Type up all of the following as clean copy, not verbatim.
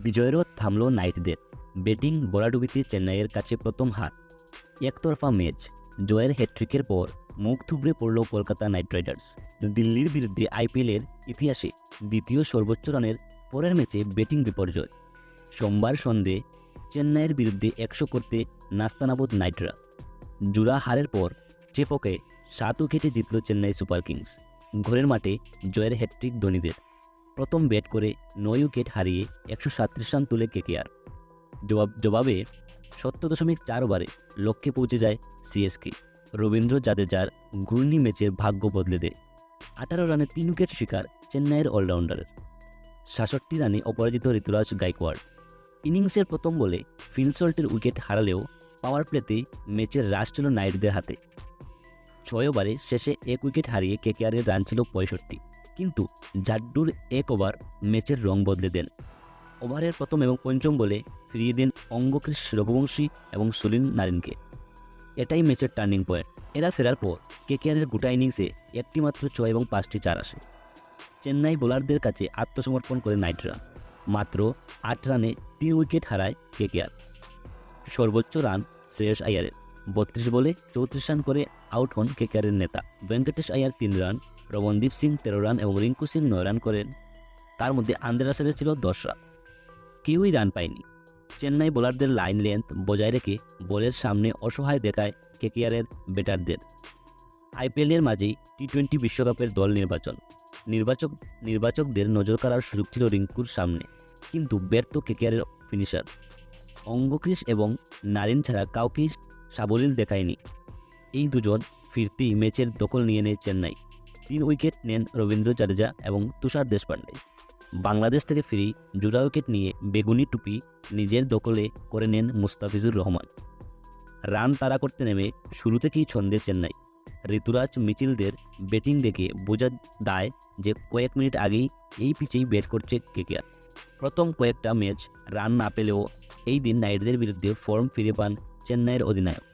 বিজয়েরও থামল নাইটদের। ব্যাটিং ভরাডুবিতে চেন্নাইয়ের কাছে প্রথম হার। একতরফা ম্যাচ। জয়ের হ্যাট্রিকের পর মুখ থুবড়ে পড়ল কলকাতা নাইট রাইডার্স। দিল্লির বিরুদ্ধে আইপিএলের ইতিহাসে দ্বিতীয় সর্বোচ্চ রানের পরের ম্যাচে ব্যাটিং বিপর্যয়। সোমবার সন্ধে চেন্নাইয়ের বিরুদ্ধে 100 করতে নাস্তানাবুদ নাইটরা। জোড়া হারের পর চেপকে 7 উইকেটে জিতল চেন্নাই সুপার কিংস। ঘরের মাঠে জয়ের হ্যাট্রিক ধোনিদের। প্রথম ব্যাট করে 9 উইকেট হারিয়ে 137 রান তুলে কেকেআর। জবাবে 17.4 ওভারে লক্ষ্যে পৌঁছে যায় সিএসকে। রবীন্দ্র জাদেজার ঘূর্ণি ম্যাচের ভাগ্য বদলে দেয়। 18 রানে 3 উইকেট শিকার চেন্নাইয়ের অলরাউন্ডারের। 66 রানে অপরাজিত ঋতুরাজ গাইকোয়াড়। ইনিংসের প্রথম বলে ফিল সল্টের উইকেট হারালেও পাওয়ার প্লেতে ম্যাচের রাশ ছিল নাইটদের হাতে। 6 ওভারে শেষে 1 উইকেট হারিয়ে কেকেআরের রান ছিল 65, কিন্তু জাড্ডুর 1 ওভার ম্যাচের রং বদলে দেন। ওভারের প্রথম এবং পঞ্চম বলে ফিরিয়ে দেন অঙ্গক্রিস রঘুবংশী এবং সুনীল নারিনকে। এটাই ম্যাচের টার্নিং পয়েন্ট। এরা ফেরার পর কেকেআরের গোটা ইনিংসে একটিমাত্র 6 এবং 5টি 4 আসে। চেন্নাই বোলারদের কাছে আত্মসমর্পণ করে নাইটরা। মাত্র 8 রানে 3 উইকেট হারায় কেকেআর। সর্বোচ্চ রান শ্রেয়স আয়ারের। 32 বলে 34 রান করে আউট হন কেকেআরের নেতা ভেঙ্কটেশ আয়ার 3 রান, রমনদীপ সিং 13 রান এবং রিঙ্কু সিং 9 রান করেন। তার মধ্যে আন্দ্রে রাসেলের ছিল 10 রান। কেউই রান পায়নি। চেন্নাই বোলারদের লাইন লেন্থ বজায় রেখে বলের সামনে অসহায় দেখায় কেকেআরের ব্যাটারদের। আইপিএলের মাঝেই টি-20 বিশ্বকাপের দল নির্বাচকদের নজর কাড়ার সুযোগ ছিল রিঙ্কুর সামনে, কিন্তু ব্যর্থ কেকেআরের ফিনিশার। অঙ্গক্রিস এবং নারিন ছাড়া কাউকেই সাবলীল দেখায়নি। এই দুজন ফিরতেই ম্যাচের দখল নিয়ে নেয় চেন্নাই। 3 উইকেট নেন রবীন্দ্র জাদেজা এবং তুষার দেশপান্ডে। বাংলাদেশ থেকে ফিরি জোড়া উইকেট নিয়ে বেগুনি টুপি নিজের দখলে করে নেন মুস্তাফিজুর রহমান। রান তাড়া করতে নেমে শুরু থেকেই ছন্দে চেন্নাই। ঋতুরাজ মিচেলদের ব্যাটিং দেখে বোঝা দায় যে কয়েক মিনিট আগেই এই পিচেই ব্যাট করছে কেকেআর। প্রথম কয়েকটা ম্যাচ রান না পেলেও এই দিন নাইটদের বিরুদ্ধে ফর্ম ফিরে পান চেন্নাইয়ের অধিনায়ক।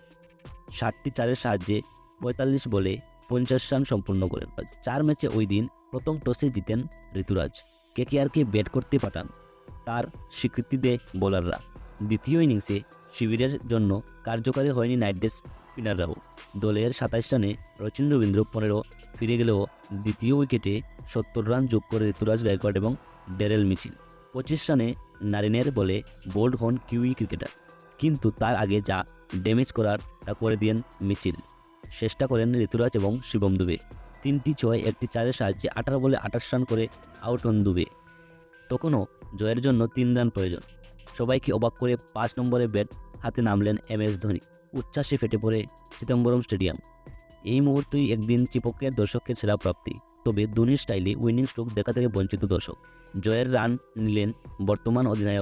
60টি 4-এর সাহায্যে 45 বলে 50 রান সম্পূর্ণ করেন। 4 ম্যাচে ওই দিন প্রথম টসে জিতেন ঋতুরাজ। কেকেআরকে ব্যাট করতে পাঠান। তার স্বীকৃতি দেয় বোলাররা। দ্বিতীয় ইনিংসে শিবিরের জন্য কার্যকারী হয়নি নাইটদের স্পিনাররাও। দলের 27 রানে রচিন রবীন্দ্র 15 ফিরে গেলেও দ্বিতীয় উইকেটে 70 রান যোগ করে ঋতুরাজ গায়কোয়াড় এবং ড্যারেল মিচেল। 25 রানে নারিনের বলে বোল্ড হন কিউই ক্রিকেটার, কিন্তু তার আগে যা ড্যামেজ করার তা করে দেন মিচেল। চেষ্টা করেন ঋতুরাজ এবং শিবম দুবে। 3টি 6, 1টি 4-এর সাহায্যে 18 বলে 28 রান করে আউট হন দুবে। তখনও জয়ের জন্য 3 রান প্রয়োজন। সবাইকে অবাক করে 5 নম্বরে ব্যাট হাতে নামলেন MS ধোনি। উচ্ছ্বাসে ফেটে পড়ে চিদম্বরম স্টেডিয়াম। এই মুহূর্তেই একদিন চিপকের দর্শকের সেরা প্রাপ্তি। তবে ধোনির স্টাইলে উইনিং স্ট্রোক দেখা থেকে বঞ্চিত দর্শক। জয়ের রান নিলেন বর্তমান অধিনায়ক